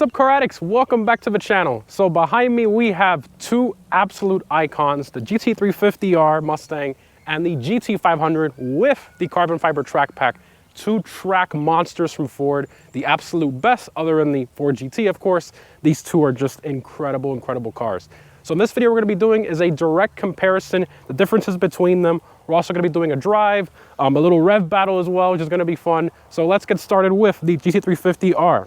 What's up, car addicts? Welcome back to the channel. So behind me we have two absolute icons, the GT350R Mustang and the GT500 with the carbon fiber track pack. Two track monsters from Ford, the absolute best other than the Ford GT, of course. These two are just incredible cars. So in this video we're going to be doing is a direct comparison, the differences between them. We're also going to be doing a drive, a little rev battle as well, which is going to be fun. So let's get started with the GT350R.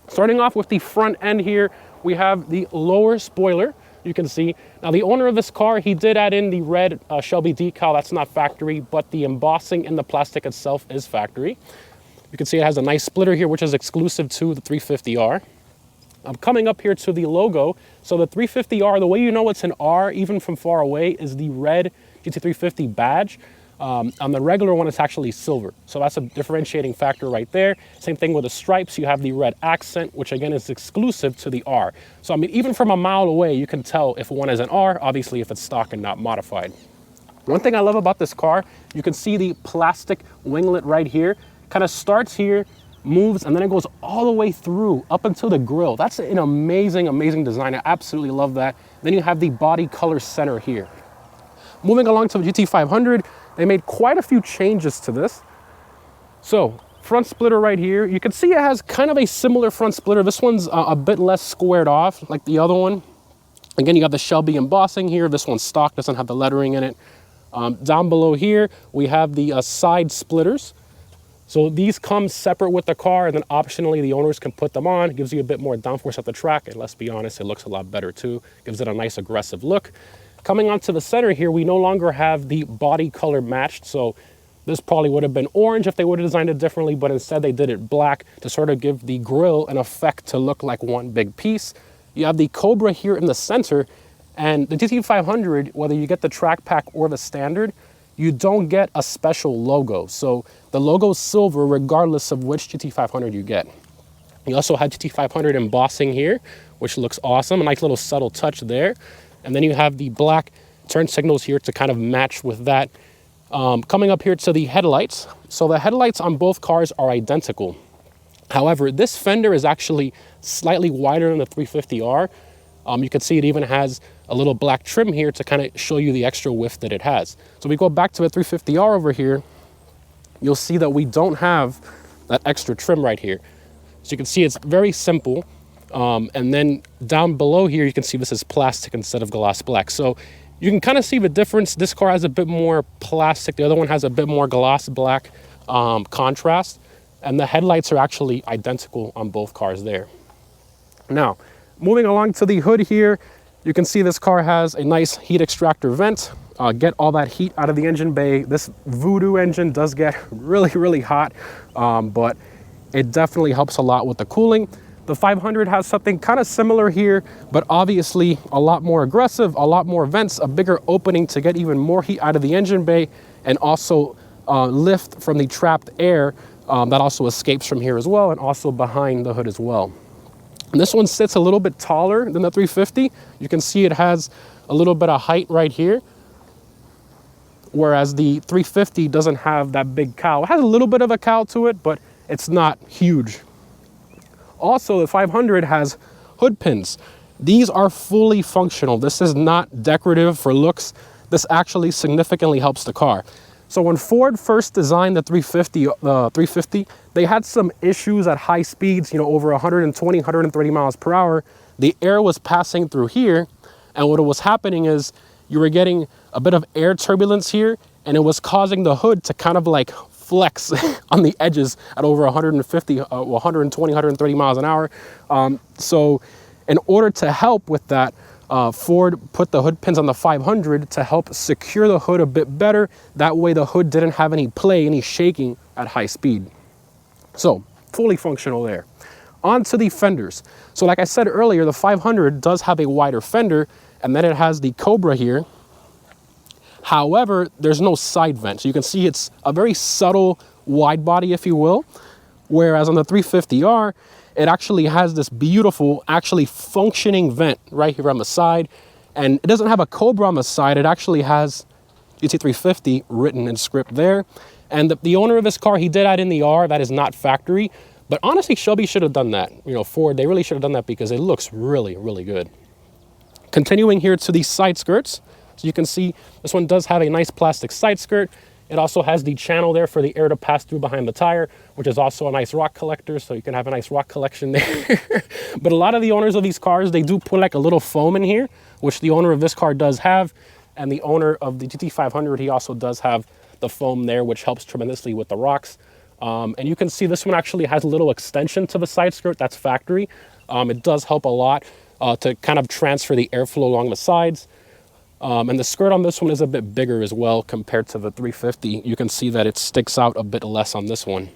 Starting off with the front end here, we have the lower spoiler. You can see now the owner of this car, he did add in the red Shelby decal. That's not factory, but the embossing in the plastic itself is factory. You can see it has a nice splitter here, which is exclusive to the 350R. Coming up here to the logo, so the 350R, the way you know it's an R even from far away is the red GT350 badge. On the regular one, it's actually silver. So that's a differentiating factor right there. Same thing with the stripes. You have the red accent, which again is exclusive to the R. So I mean, even from a mile away, you can tell if one is an R, obviously if it's stock and not modified. One thing I love about this car, you can see the plastic winglet right here. Kind of starts here, moves, and then it goes all the way through up until the grille. That's an amazing design. I absolutely love that. Then you have the body color center here. Moving along to the GT500, they made quite a few changes to this. So front splitter right here, you can see it has kind of a similar front splitter. This one's a bit less squared off like the other one. Again, you got the Shelby embossing here. This one's stock, doesn't have the lettering in it. Down below here, we have the side splitters. So these come separate with the car, and then optionally the owners can put them on. It gives you a bit more downforce at the track, and let's be honest, it looks a lot better too. Gives it a nice aggressive look. Coming onto the center here, we no longer have the body color matched. So this probably would have been orange if they would have designed it differently, but instead they did it black to sort of give the grille an effect to look like one big piece. You have the Cobra here in the center, and the GT500, whether you get the track pack or the standard, you don't get a special logo. So the logo is silver regardless of which GT500 you get. You also have GT500 embossing here, which looks awesome, a nice little subtle touch there. And then you have the black turn signals here to kind of match with that. Coming up here to the headlights. So the headlights on both cars are identical. However, this fender is actually slightly wider than the 350R. You can see it even has a little black trim here to kind of show you the extra width that it has. So we go back to the 350R over here, you'll see that we don't have that extra trim right here. So you can see it's very simple. And then down below here, you can see this is plastic instead of gloss black. So you can kind of see the difference. This car has a bit more plastic. The other one has a bit more gloss black contrast. And the headlights are actually identical on both cars there. Now, moving along to the hood here, you can see this car has a nice heat extractor vent. Get all that heat out of the engine bay. This Voodoo engine does get really hot, but it definitely helps a lot with the cooling. The 500 has something kind of similar here, but obviously a lot more aggressive, a lot more vents, a bigger opening to get even more heat out of the engine bay, and also lift from the trapped air that also escapes from here as well, and also behind the hood as well. And this one sits a little bit taller than the 350. You can see it has a little bit of height right here, whereas the 350 doesn't have that big cowl. It has a little bit of a cowl to it, but it's not huge. Also, the 500 has hood pins. These are fully functional. This is not decorative for looks. This actually significantly helps the car. So when Ford first designed the 350, they had some issues at high speeds, you know, over 120, 130 miles per hour. The air was passing through here, and what was happening is you were getting a bit of air turbulence here, and it was causing the hood to kind of like flex on the edges at over 150, 120, 130 miles an hour. So in order to help with that, Ford put the hood pins on the 500 to help secure the hood a bit better. That way the hood didn't have any play, any shaking at high speed. So fully functional there. On to the fenders. So like I said earlier, the 500 does have a wider fender, and then it has the Cobra here. However, there's no side vent. So you can see it's a very subtle wide body, if you will. Whereas on the 350R, it actually has this beautiful, actually functioning vent right here on the side. And it doesn't have a Cobra on the side. It actually has GT350 written in script there. And the owner of this car, he did add in the R. That is not factory. But honestly, Shelby should have done that. You know, Ford, they really should have done that because it looks really, really good. Continuing here to the side skirts. So you can see this one does have a nice plastic side skirt. It also has the channel there for the air to pass through behind the tire, which is also a nice rock collector, so you can have a nice rock collection there. But a lot of the owners of these cars, they do put like a little foam in here, which the owner of this car does have. And the owner of the GT500, he also does have the foam there, which helps tremendously with the rocks. And you can see this one actually has a little extension to the side skirt. That's factory. It does help a lot to kind of transfer the airflow along the sides. And the skirt on this one is a bit bigger as well compared to the 350. You can see that it sticks out a bit less on this one.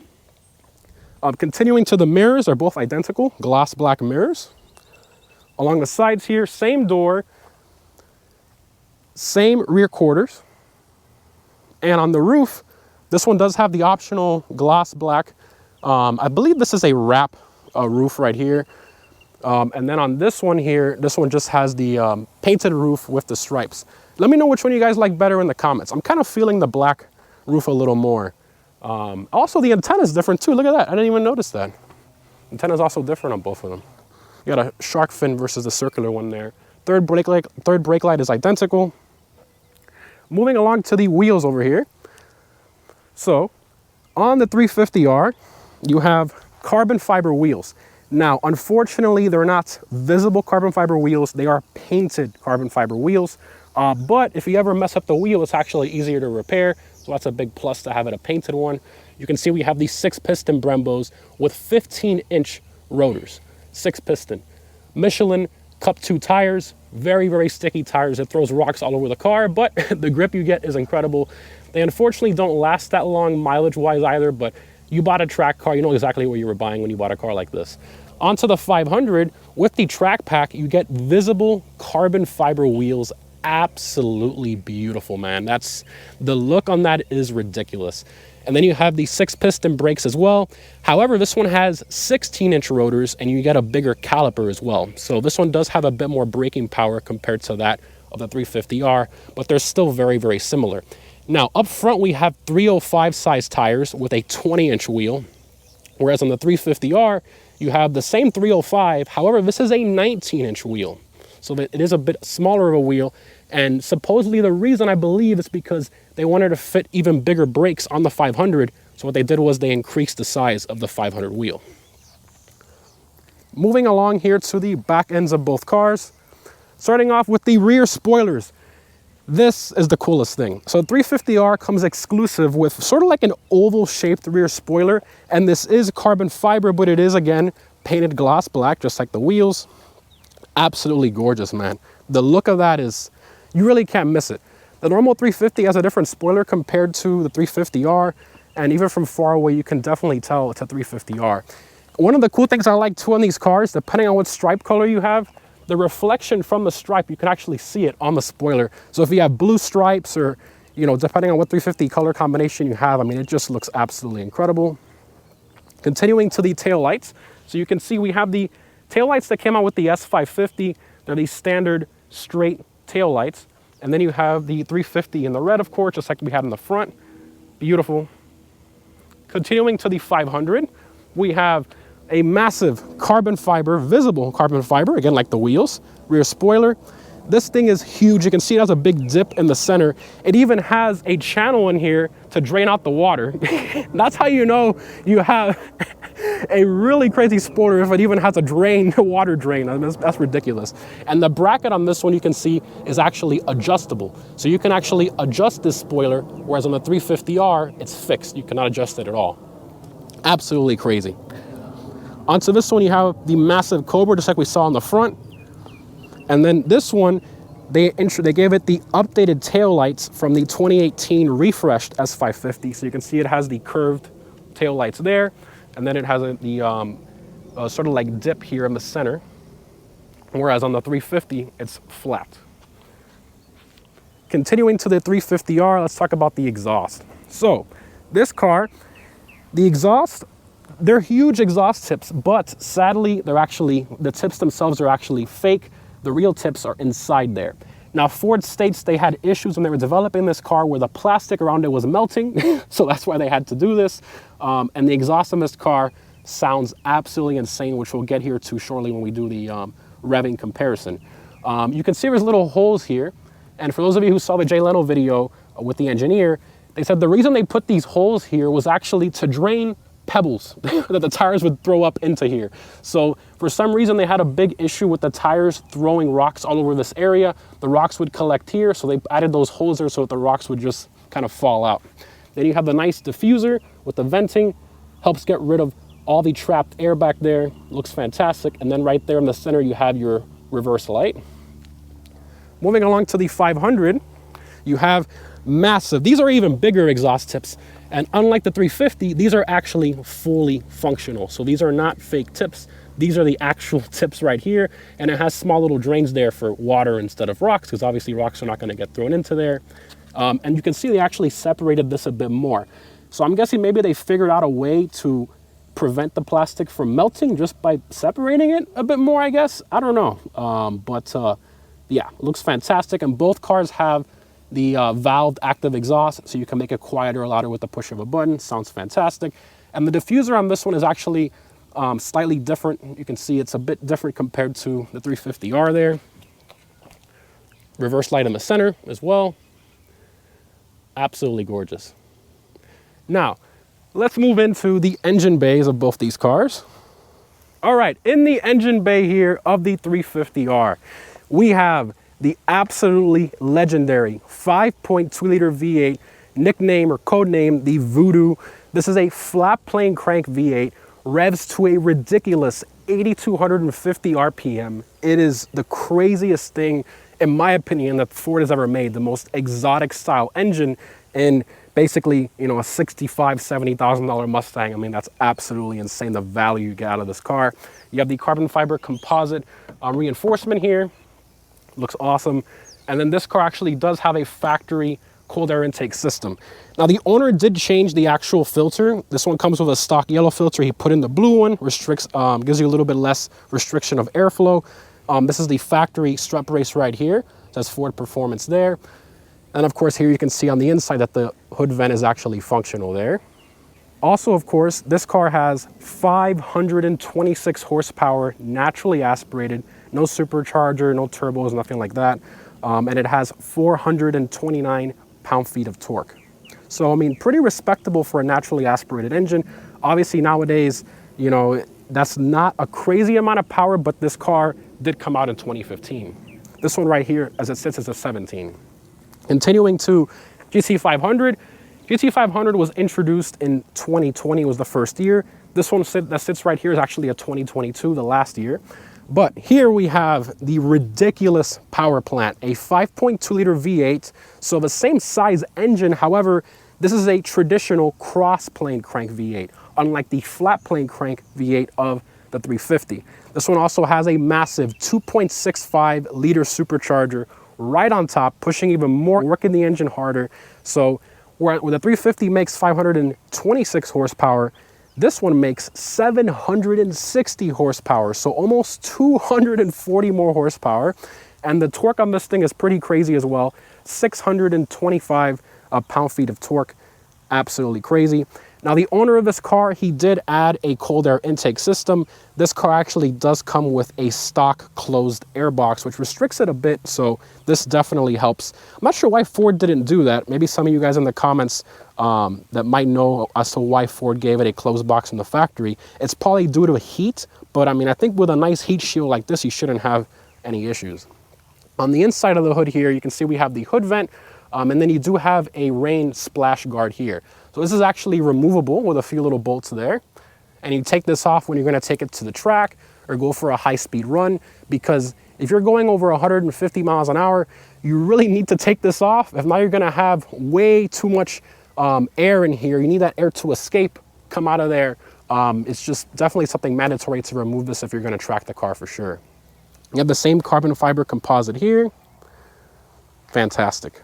Continuing to the mirrors are both identical, gloss black mirrors. Along the sides here, same door, same rear quarters. And on the roof, this one does have the optional gloss black. I believe this is a wrap roof right here. And then on this one here, this one just has the painted roof with the stripes. Let me know which one you guys like better in the comments. I'm kind of feeling the black roof a little more. Also, the antenna is different too. Look at that. I didn't even notice that. Antenna is also different on both of them. You got a shark fin versus the circular one there. Third brake light is identical. Moving along to the wheels over here. So on the 350R, you have carbon fiber wheels. Now, unfortunately, they're not visible carbon fiber wheels. They are painted carbon fiber wheels. But if you ever mess up the wheel, it's actually easier to repair. So that's a big plus to have it a painted one. You can see we have these 6-piston Brembos with 15-inch rotors, 6-piston. Michelin Cup 2 tires, very, very sticky tires. It throws rocks all over the car, but the grip you get is incredible. They unfortunately don't last that long mileage-wise either, but you bought a track car, you know exactly what you were buying when you bought a car like this. Onto the 500, with the track pack, you get visible carbon fiber wheels. Absolutely beautiful, man. The look on that is ridiculous. And then you have the 6-piston brakes as well. However, this one has 16-inch rotors and you get a bigger caliper as well. So this one does have a bit more braking power compared to that of the 350R, but they're still very, very similar. Now, up front, we have 305 size tires with a 20-inch wheel, whereas on the 350R, you have the same 305. However, this is a 19-inch wheel, so that it is a bit smaller of a wheel. And supposedly the reason, I believe, is because they wanted to fit even bigger brakes on the 500. So what they did was they increased the size of the 500 wheel. Moving along here to the back ends of both cars, starting off with the rear spoilers. This is the coolest thing. So 350R comes exclusive with sort of like an oval shaped rear spoiler. And this is carbon fiber, but it is, again, painted gloss black, just like the wheels. Absolutely gorgeous, man. The look of that is, you really can't miss it. The normal 350 has a different spoiler compared to the 350R. And even from far away, you can definitely tell it's a 350R. One of the cool things I like too on these cars, depending on what stripe color you have, the reflection from the stripe, you can actually see it on the spoiler. So if you have blue stripes or, you know, depending on what 350 color combination you have, I mean, it just looks absolutely incredible. Continuing to the tail lights. So you can see we have the tail lights that came out with the S550. They're these standard straight tail lights. And then you have the 350 in the red, of course, just like we had in the front. Beautiful. Continuing to the 500, we have a massive carbon fiber, visible carbon fiber, again, like the wheels, rear spoiler. This thing is huge. You can see it has a big dip in the center. It even has a channel in here to drain out the water. That's how you know you have a really crazy spoiler, if it even has a water drain. I mean, that's ridiculous. And the bracket on this one, you can see, is actually adjustable. So you can actually adjust this spoiler, whereas on the 350R, it's fixed. You cannot adjust it at all. Absolutely crazy. Onto this one, you have the massive Cobra, just like we saw on the front. And then this one, they gave it the updated tail lights from the 2018 refreshed S550. So you can see it has the curved tail lights there. And then it has the sort of like dip here in the center. Whereas on the 350, it's flat. Continuing to the 350R, let's talk about the exhaust. So this car, the exhaust, they're huge exhaust tips, but sadly, the tips themselves are actually fake. The real tips are inside there. Now, Ford states they had issues when they were developing this car where the plastic around it was melting. So that's why they had to do this. And the exhaust on this car sounds absolutely insane, which we'll get here to shortly when we do the revving comparison. You can see there's little holes here. And for those of you who saw the Jay Leno video with the engineer, they said the reason they put these holes here was actually to drain pebbles that the tires would throw up into here. So for some reason they had a big issue with the tires throwing rocks all over this area. The rocks would collect here, so they added those holes there so that the rocks would just kind of fall out. Then you have the nice diffuser with the venting, helps get rid of all the trapped air back there. Looks fantastic. And then right there in the center you have your reverse light. Moving along to the 500, you have massive, these are even bigger exhaust tips. And unlike the 350, these are actually fully functional. So these are not fake tips. These are the actual tips right here. And it has small little drains there for water instead of rocks, because obviously rocks are not gonna get thrown into there. And you can see they actually separated this a bit more. So I'm guessing maybe they figured out a way to prevent the plastic from melting just by separating it a bit more, I guess. I don't know. Yeah, looks fantastic. And both cars have the valved active exhaust, so you can make it quieter or louder with the push of a button. Sounds fantastic. And the diffuser on this one is actually slightly different. You can see it's a bit different compared to the 350R there. Reverse light in the center as well. Absolutely gorgeous. Now, let's move into the engine bays of both these cars. All right, in the engine bay here of the 350R, we have the absolutely legendary 5.2 liter V8, nickname or code name the Voodoo. This is a flat plane crank V8, revs to a ridiculous 8,250 RPM. It is the craziest thing, in my opinion, that Ford has ever made. The most exotic style engine in basically, you know, a $65,000, $70,000 Mustang. I mean, that's absolutely insane, the value you get out of this car. You have the carbon fiber composite reinforcement here. Looks awesome. And then this car actually does have a factory cold air intake system. Now the owner did change the actual filter. This one comes with a stock yellow filter. He put in the blue one, restricts, gives you a little bit less restriction of airflow. This is the factory strut brace right here. It says Ford Performance there. And of course here you can see on the inside that the hood vent is actually functional there. Also, of course, this car has 526 horsepower, naturally aspirated, no supercharger, no turbos, nothing like that. And it has 429 pound-feet of torque. So, I mean, pretty respectable for a naturally aspirated engine. Obviously, nowadays, you know, that's not a crazy amount of power, but this car did come out in 2015. This one right here, as it sits, is a 17. Continuing to GT500. GT500 was introduced in 2020, was the first year. This one that sits right here is actually a 2022, the last year. But here we have the ridiculous power plant, a 5.2 liter V8. So the same size engine, however, this is a traditional cross plane crank V8, unlike the flat plane crank V8 of the 350. This one also has a massive 2.65 liter supercharger right on top, pushing even more, working the engine harder. So where the 350 makes 526 horsepower, this one makes 760 horsepower, so almost 240 more horsepower. And the torque on this thing is pretty crazy as well. 625 pound-feet of torque, absolutely crazy. Now the owner of this car, he did add a cold air intake system. This car actually does come with a stock closed air box, which restricts it a bit, so this definitely helps. I'm not sure why Ford didn't do that. Maybe some of you guys in the comments that might know as to why Ford gave it a closed box in the factory. It's probably due to heat, but I mean, I think with a nice heat shield like this, you shouldn't have any issues. On the inside of the hood here, you can see we have the hood vent, and then you do have a rain splash guard here. So this is actually removable with a few little bolts there. And you take this off when you're gonna take it to the track or go for a high-speed run, because if you're going over 150 miles an hour, you really need to take this off. If not, you're gonna have way too much air in here. You need that air to escape, come out of there. It's just definitely something mandatory to remove this if you're gonna track the car for sure. You have the same carbon fiber composite here. Fantastic.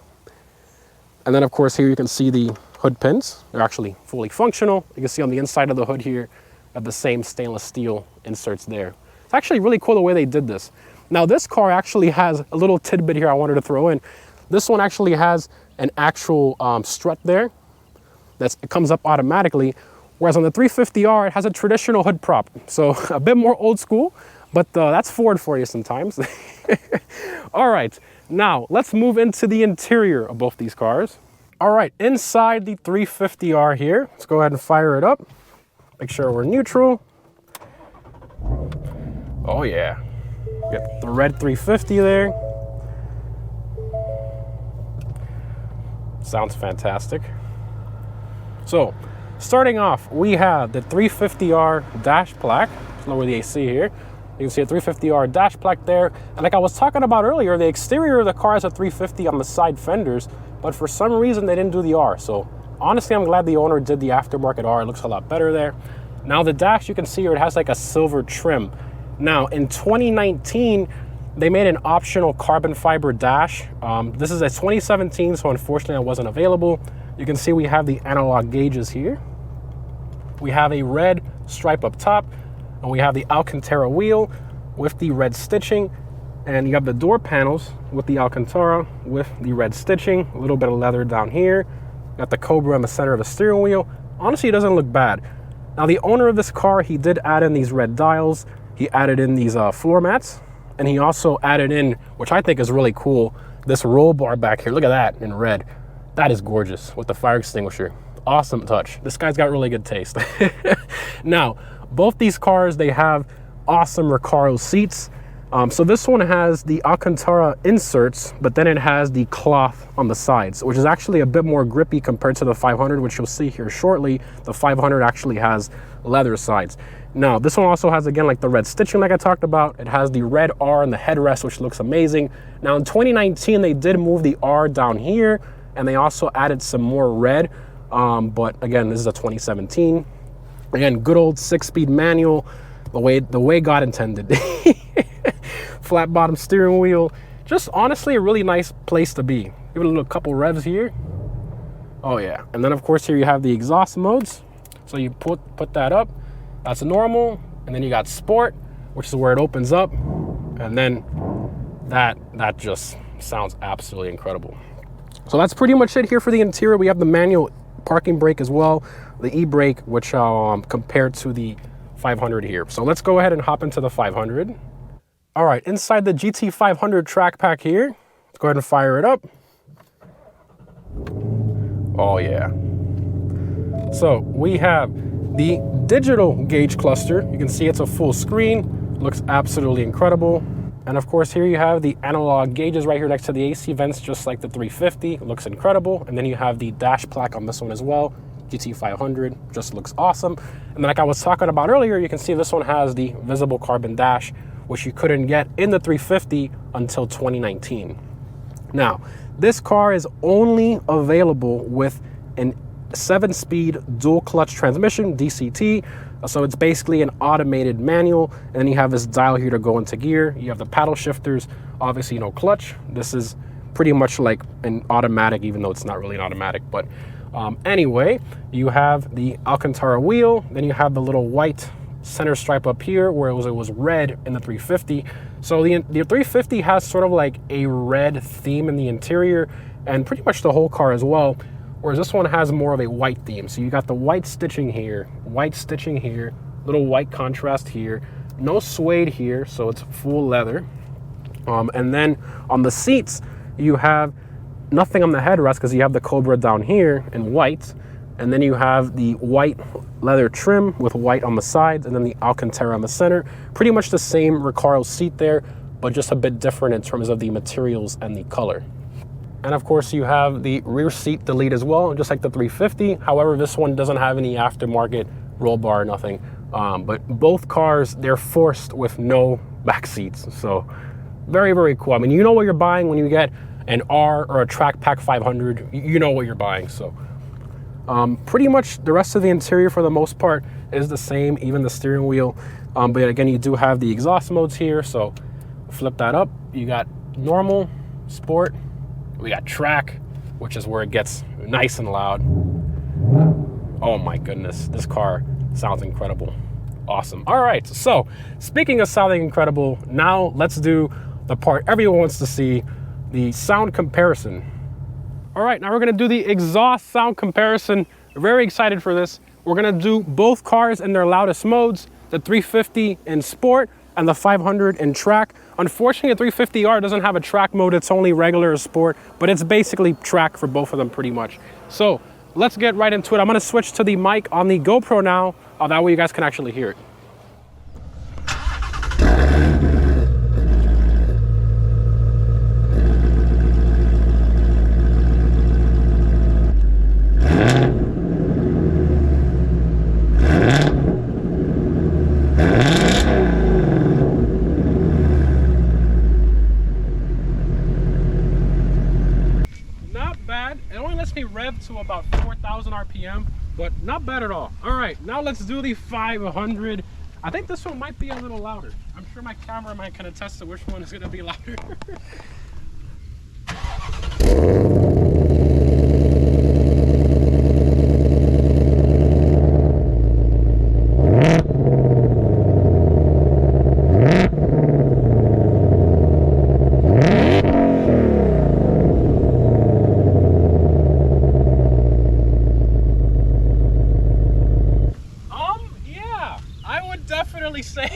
And then of course here you can see the hood pins. They're actually fully functional. You can see on the inside of the hood here, have the same stainless steel inserts there. It's actually really cool the way they did this. Now this car actually has a little tidbit here I wanted to throw in. This one actually has an actual strut there. It comes up automatically, Whereas on the 350R, it has a traditional hood prop. So a bit more old school, but that's Ford for you sometimes. All right, now let's move into the interior of both these cars. All right, inside the 350R here, let's go ahead and fire it up. Make sure we're neutral. Oh yeah, got the red 350 there. Sounds fantastic. So, starting off, we have the 350R dash plaque. Let's lower the AC here. You can see a 350R dash plaque there. And like I was talking about earlier, the exterior of the car has a 350 on the side fenders, but for some reason they didn't do the R. So honestly, I'm glad the owner did the aftermarket R. It looks a lot better there. Now the dash, you can see here, it has like a silver trim. Now in 2019, they made an optional carbon fiber dash. This is a 2017, so unfortunately it wasn't available. You can see we have the analog gauges here. We have a red stripe up top, and we have the Alcantara wheel with the red stitching, and you have the door panels with the Alcantara with the red stitching, a little bit of leather down here. Got the Cobra in the center of the steering wheel. Honestly, it doesn't look bad. Now the owner of this car, he did add in these red dials. He added in these floor mats, and he also added in, which I think is really cool, this roll bar back here. Look at that in red. That is gorgeous with the fire extinguisher. Awesome touch. This guy's got really good taste. Now, both these cars, they have awesome Recaro seats. So this one has the Alcantara inserts, but then it has the cloth on the sides, which is actually a bit more grippy compared to the 500, which you'll see here shortly. The 500 actually has leather sides. Now, this one also has, again, like the red stitching like I talked about. It has the red R in the headrest, which looks amazing. Now, in 2019, they did move the R down here, and they also added some more red. But again, this is a 2017. Again, good old 6-speed manual, the way God intended. Flat bottom steering wheel. Just honestly a really nice place to be. Give it a little couple revs here. Oh yeah. And then of course here you have the exhaust modes. So you put that up. That's normal. And then you got sport, which is where it opens up. And then that just sounds absolutely incredible. So that's pretty much it here for the interior. We have the manual parking brake as well, the e-brake, which compared to the 500 here. So let's go ahead and hop into the 500. All right, inside the GT500 track pack here, let's go ahead and fire it up. Oh yeah. So we have the digital gauge cluster. You can see it's a full screen, looks absolutely incredible. And of course, here you have the analog gauges right here next to the AC vents, just like the 350. Looks incredible. And then you have the dash plaque on this one as well. GT500, just looks awesome. And then like I was talking about earlier, you can see this one has the visible carbon dash, which you couldn't get in the 350 until 2019. Now, this car is only available with an 7-speed dual clutch transmission, DCT. So it's basically an automated manual, and then you have this dial here to go into gear. You have the paddle shifters, obviously no clutch. This is pretty much like an automatic, even though it's not really an automatic. But anyway, you have the Alcantara wheel, then you have the little white center stripe up here where it was red in the 350. So the 350 has sort of like a red theme in the interior and pretty much the whole car as well. Whereas this one has more of a white theme. So you got the white stitching here, little white contrast here, no suede here, so it's full leather. And then on the seats, you have nothing on the headrest because you have the Cobra down here in white. And then you have the white leather trim with white on the sides and then the Alcantara on the center. Pretty much the same Recaro seat there, but just a bit different in terms of the materials and the color. And of course you have the rear seat delete as well, just like the 350. However, this one doesn't have any aftermarket roll bar or nothing. But both cars, they're forced with no back seats. So very, very cool. I mean, you know what you're buying when you get an R or a Track Pack 500, you know what you're buying. So pretty much the rest of the interior for the most part is the same, even the steering wheel. But again, you do have the exhaust modes here. So flip that up. You got normal, sport. We got track, which is where it gets nice and loud. Oh my goodness, this car sounds incredible. Awesome. All right, so speaking of sounding incredible, now let's do the part everyone wants to see, the sound comparison. All right, now we're gonna do the exhaust sound comparison. Very excited for this. We're gonna do both cars in their loudest modes, the 350 in sport and the 500 in track. Unfortunately, the 350R doesn't have a track mode, it's only regular sport, but it's basically track for both of them pretty much. So let's get right into it. I'm gonna switch to the mic on the GoPro now, that way you guys can actually hear it. Rev to about 4,000 RPM, but not bad at all. All right, now let's do the 500. I think this one might be a little louder. I'm sure my cameraman can attest to which one is going to be louder. Say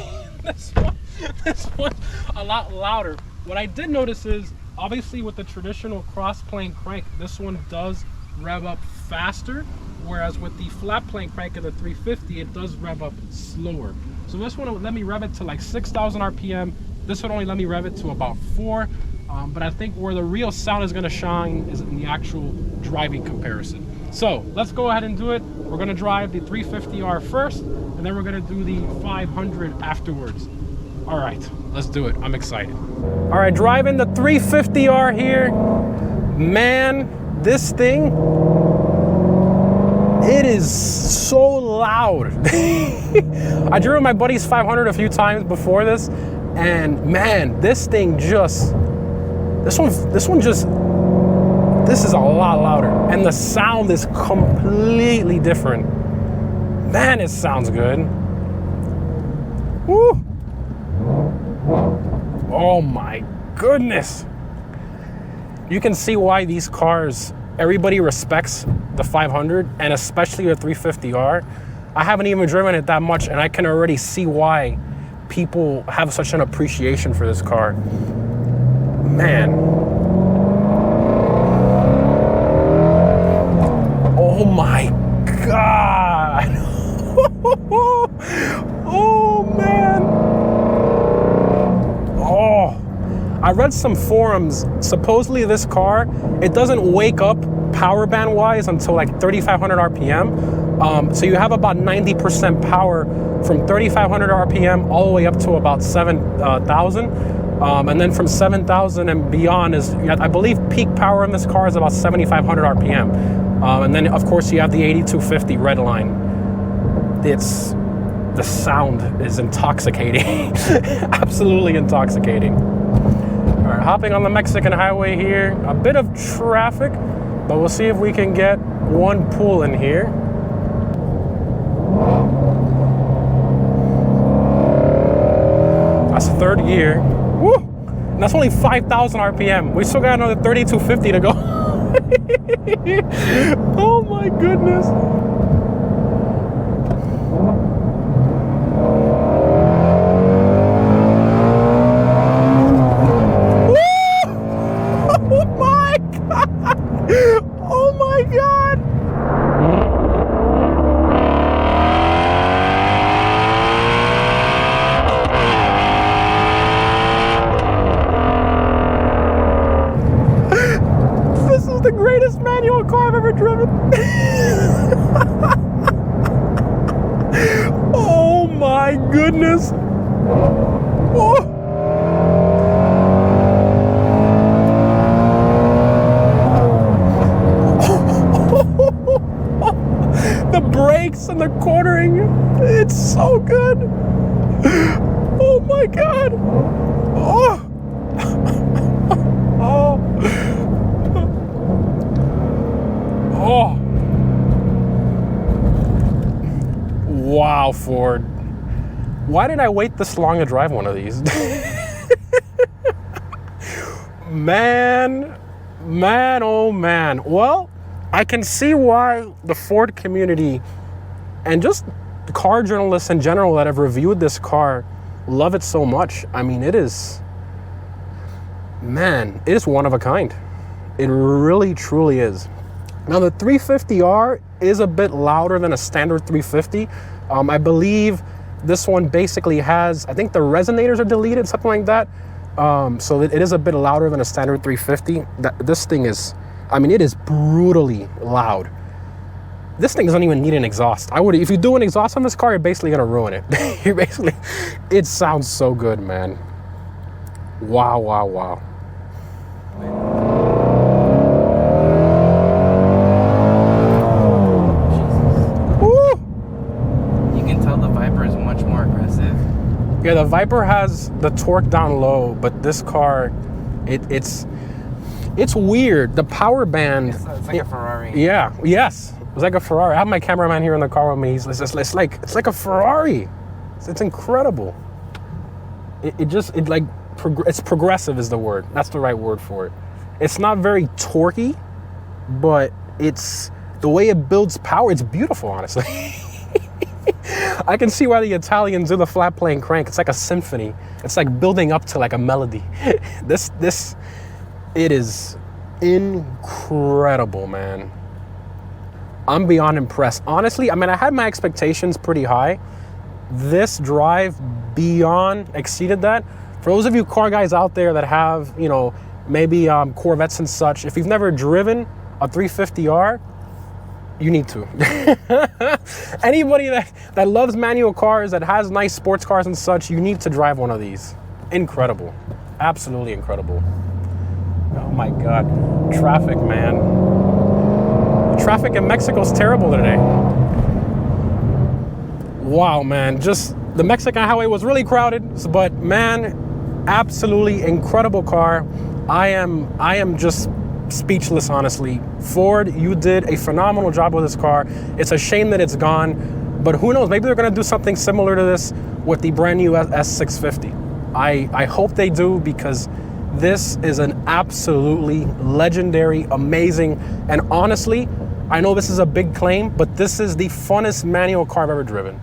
this one a lot louder. What I did notice is, obviously with the traditional cross plane crank, this one does rev up faster, whereas with the flat plane crank of the 350, it does rev up slower. So this one would let me rev it to like 6,000 RPM. This would only let me rev it to about 4. But I think where the real sound is going to shine is in the actual driving comparison. So let's go ahead and do it. We're going to drive the 350R first, and then we're going to do the 500 afterwards. All right, let's do it. I'm excited. All right, driving the 350R here. Man, this thing, it is so loud. I drove my buddy's 500 a few times before this, and man, this thing just, this is a lot louder, and the sound is completely different. Man, it sounds good. Woo! Oh my goodness. You can see why these cars, everybody respects the 500, and especially the 350R. I haven't even driven it that much, and I can already see why people have such an appreciation for this car. Man. Oh my God. Oh man. Oh, I read some forums. Supposedly this car, it doesn't wake up power band wise until like 3,500 RPM. So you have about 90% power from 3,500 RPM all the way up to about 7,000. And then from 7,000 and beyond is, I believe peak power in this car is about 7,500 RPM. And then of course you have the 8250 red line. The sound is intoxicating. Absolutely intoxicating. All right, hopping on the Mexican highway here. A bit of traffic, but we'll see if we can get one pull in here. That's third gear. Woo! And that's only 5,000 RPM. We still got another 3,250 to go. Oh my goodness. Oh my God. Oh my God. This is the greatest manual car I've ever driven. Oh my goodness. Oh. The brakes and the cornering, it's so good. Oh my God. Oh. Oh. Oh. Wow, Ford. Why did I wait this long to drive one of these? Man, oh man. Well, I can see why the Ford community And just car journalists in general that have reviewed this car love it so much. I mean, it is, man, it is one of a kind. It really, truly is. Now, the 350R is a bit louder than a standard 350. I believe this one basically has, I think the resonators are deleted, something like that. So it is a bit louder than a standard 350. This thing is, I mean, it is brutally loud. This thing doesn't even need an exhaust. If you do an exhaust on this car, you're basically gonna ruin it. It sounds so good, man. Wow, wow, wow. Yeah, the Viper has the torque down low, but this car, it's weird. The power band. It's like a Ferrari. Yeah. Yes. It's like a Ferrari. I have my cameraman here in the car with me. It's like a Ferrari. It's incredible. It's progressive is the word. That's the right word for it. It's not very torquey, but it's the way it builds power. It's beautiful, honestly. I can see why the Italians do the flat plane crank. It's like a symphony. It's like building up to like a melody. It is incredible, man. I'm beyond impressed. Honestly, I mean, I had my expectations pretty high. This Drive beyond exceeded that. For those of you car guys out there that have, you know, maybe Corvettes and such, if you've never driven a 350R, you need to. Anybody that loves manual cars, that has nice sports cars and such, you need to drive one of these. Incredible. Absolutely incredible. Oh my God. Traffic, man. The traffic in Mexico is terrible today. Wow, man. Just the Mexican highway was really crowded, but man, absolutely incredible car. I am just speechless, honestly. Ford, you did a phenomenal job with this car. It's a shame that it's gone, but who knows, maybe they're gonna do something similar to this with the brand new S650. I hope they do, because this is an absolutely legendary, amazing, and honestly, I know this is a big claim, but this is the funnest manual car I've ever driven.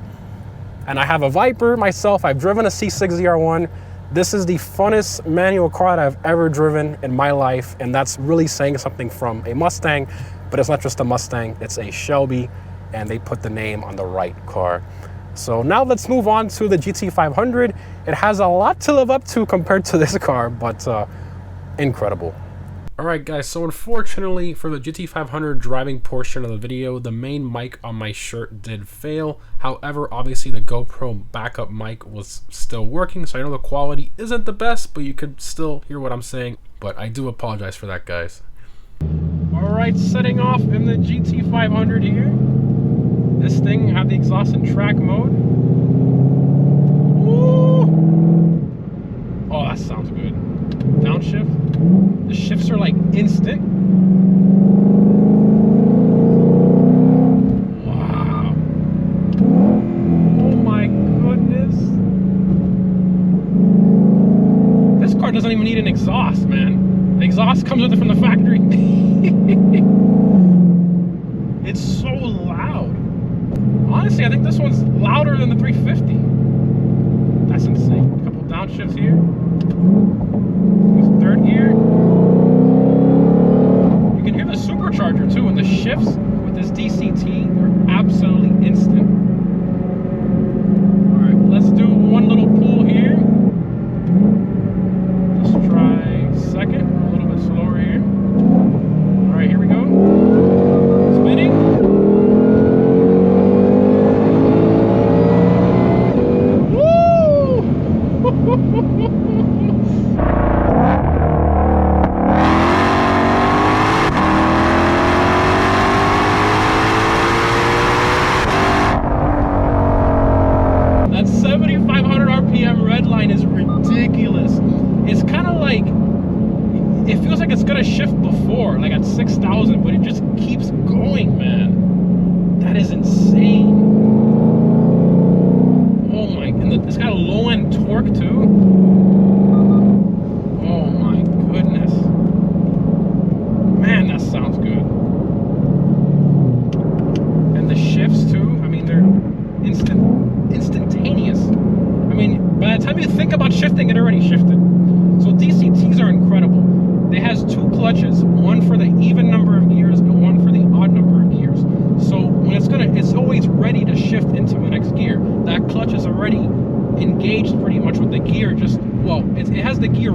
And I have a Viper myself. I've driven a C6ZR1. This is the funnest manual car that I've ever driven in my life, and that's really saying something from a Mustang, but it's not just a Mustang, it's a Shelby, and they put the name on the right car. So now let's move on to the GT500. It has a lot to live up to compared to this car, but incredible. All right, guys, so unfortunately for the GT500 driving portion of the video, the main mic on my shirt did fail. However, obviously the GoPro backup mic was still working, so I know the quality isn't the best, but you could still hear what I'm saying. But I do apologize for that, guys. All right, setting off in the GT500 here. This thing have the exhaust and track mode. Woo! Oh, that sounds good. Downshift. The shifts are like instant. Wow. Oh my goodness. This car doesn't even need an exhaust, man. The exhaust comes with it from the factory. It's so loud. Honestly, I think this one's louder than the 350. That's insane. A couple downshifts here. Third gear. You can hear the supercharger too, and the shifts with this DCT are absolutely instant. Alright, let's do one little pull here. Let's try second, a little bit slower here. Alright, here we go. Spinning. That 7,500 RPM red line is ridiculous. It's kind of like, it feels like it's gonna shift before, like at 6,000, but it just keeps going, man. That is insane. Oh my, and it's got a low end torque too. Oh my goodness. Man, that sounds good. And the shifts too, I mean, they're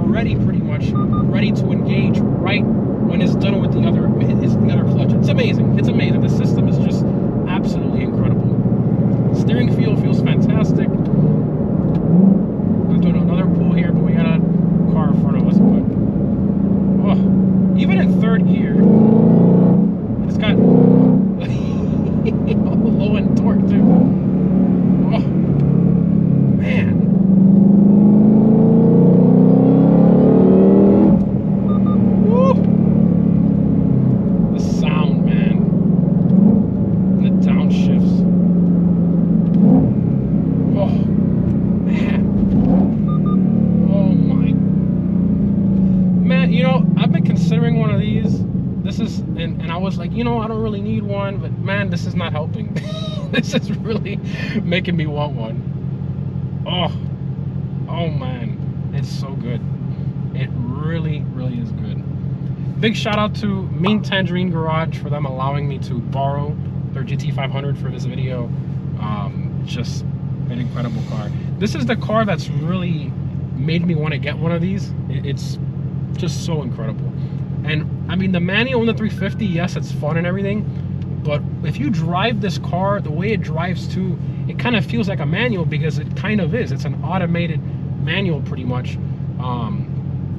ready, pretty much ready to engage right when it's done with the other clutch. It's amazing. It's amazing. The system is just absolutely incredible. Steering feel feels fantastic. We're doing another pull here, but we got a car in front of us. But oh, even in third gear, it's got low end torque too. Oh man. Woo. The sound, man. And the downshifts. Oh man. Oh my. Man, you know, I've been considering one of these. This is, and I was like, you know, I don't really need one, but man, this is not helping. This is really making me want one. Oh man, it's so good. It really is good. Big shout out to Mean Tangerine Garage for them allowing me to borrow their GT500 for this video. Just an incredible car. This is the car that's really made me want to get one of these. It's just so incredible. And I mean, the manual in the 350, yes, it's fun and everything, but if you drive this car, the way it drives too, it kind of feels like a manual, because it kind of is. It's an automated manual pretty much.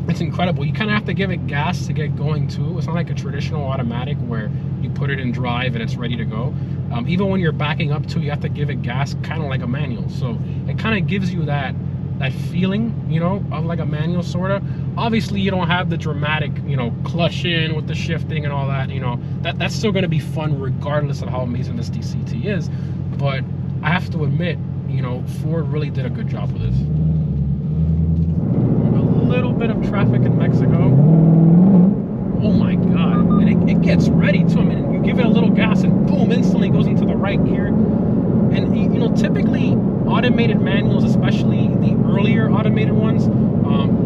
It's incredible. You kind of have to give it gas to get going too. It's not like a traditional automatic where you put it in drive and it's ready to go. Even when you're backing up too, you have to give it gas, kind of like a manual. So it kind of gives you that feeling, you know, of like a manual sort of. Obviously you don't have the dramatic, you know, clutch in with the shifting and all that, you know, that's still going to be fun regardless of how amazing this DCT is. But I have to admit, you know, Ford really did a good job with this. A little bit of traffic in Mexico. Oh my god. And it gets ready too. I mean, you give it a little gas and boom, instantly goes into the right gear. And you know, typically automated manuals, especially the earlier automated ones,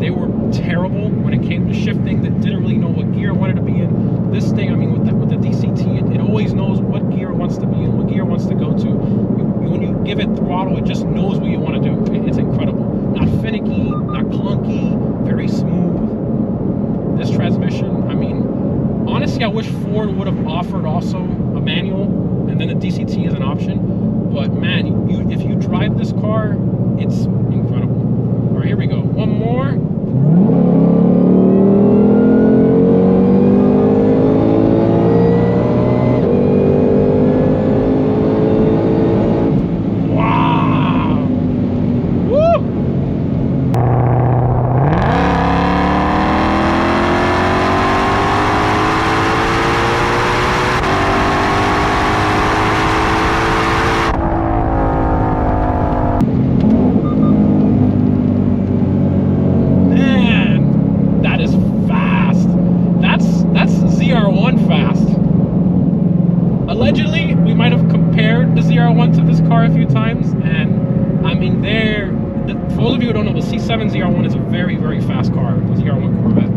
they were terrible when it came to shifting. That didn't really know what gear it wanted to be in. This thing, I mean, with the DCT, it always knows what gear it wants to be in, what gear it wants to go to. When you give it throttle, it just knows what you want to do. It's incredible. Not finicky, not clunky, very smooth. This transmission, I mean, honestly, I wish Ford would have offered also a manual, and then the DCT is an option. But man, if you drive this car, it's incredible. All right, here we go. One more. Wow. Woo. Allegedly, we might have compared the ZR1 to this car a few times, and I mean, for those of you who don't know, the C7 ZR1 is a very fast car, the ZR1 Corvette.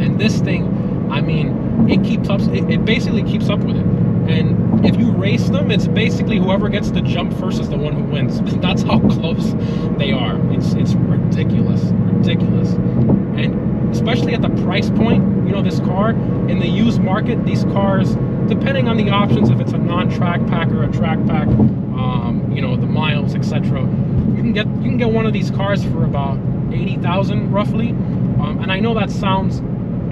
And this thing, I mean, it keeps up. It basically keeps up with it. And if you race them, it's basically whoever gets the jump first is the one who wins. That's how close they are. It's ridiculous. And especially at the price point, you know, this car in the used market, these cars, depending on the options, if it's a non-track pack or a track pack, you know, the miles, etc., you can get one of these cars for about 80,000 roughly. And I know that sounds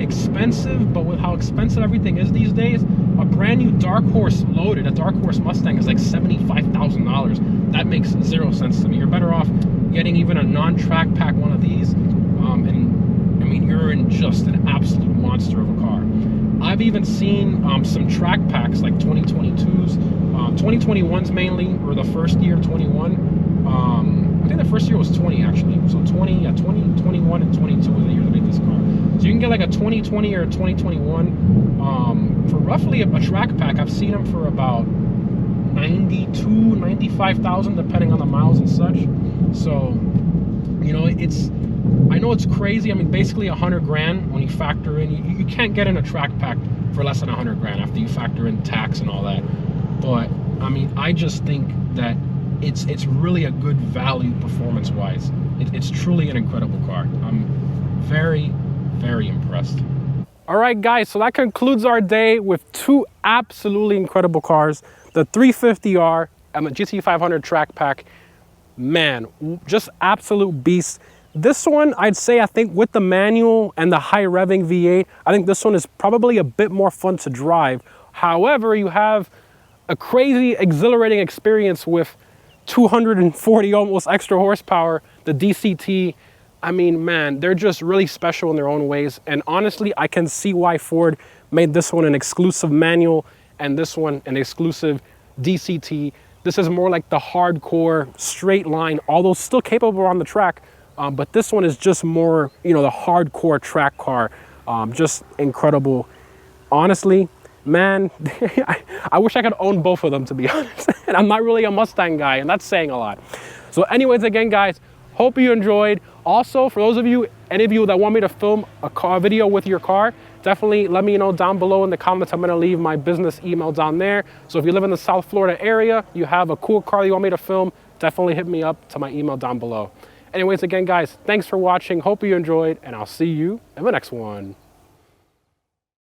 expensive, but with how expensive everything is these days, a brand new Dark Horse loaded, a Dark Horse Mustang, is like $75,000. That makes zero sense to me. You're better off getting even a non-track pack one of these, and I mean, you're in just an absolute monster of a car. I've even seen some track packs like 2022s, 2021s mainly, or the first year 21. I think the first year was 20 actually. So 20, 21, and 22 was the year to make this car. So you can get like a 2020 or a 2021 for roughly a track pack. I've seen them for about 95,000 depending on the miles and such. So, you know, I know it's crazy. I mean, basically 100 grand when you factor in, you can't get in a track pack for less than 100 grand after you factor in tax and all that. But I mean, I just think that it's really a good value performance wise. It's truly an incredible car. I'm very, very impressed. All right, guys, so that concludes our day with two absolutely incredible cars, the 350R and the GT500 Track Pack. Man, just absolute beasts. This one, I'd say, I think with the manual and the high revving V8, I think this one is probably a bit more fun to drive. However, you have a crazy, exhilarating experience with 240 almost extra horsepower, the DCT. I mean, man, they're just really special in their own ways. And honestly, I can see why Ford made this one an exclusive manual and this one an exclusive DCT. This is more like the hardcore straight line, although still capable on the track. But this one is just more, you know, the hardcore track car. Just incredible. Honestly, man, I wish I could own both of them, to be honest. And I'm not really a Mustang guy, and that's saying a lot. So anyways, again, guys, hope you enjoyed. Also, for those of you, any of you that want me to film a car video with your car, definitely let me know down below in the comments. I'm gonna leave my business email down there. So if you live in the South Florida area, you have a cool car you want me to film, definitely hit me up to my email down below. Anyways, again, guys, thanks for watching. Hope you enjoyed, and I'll see you in the next one.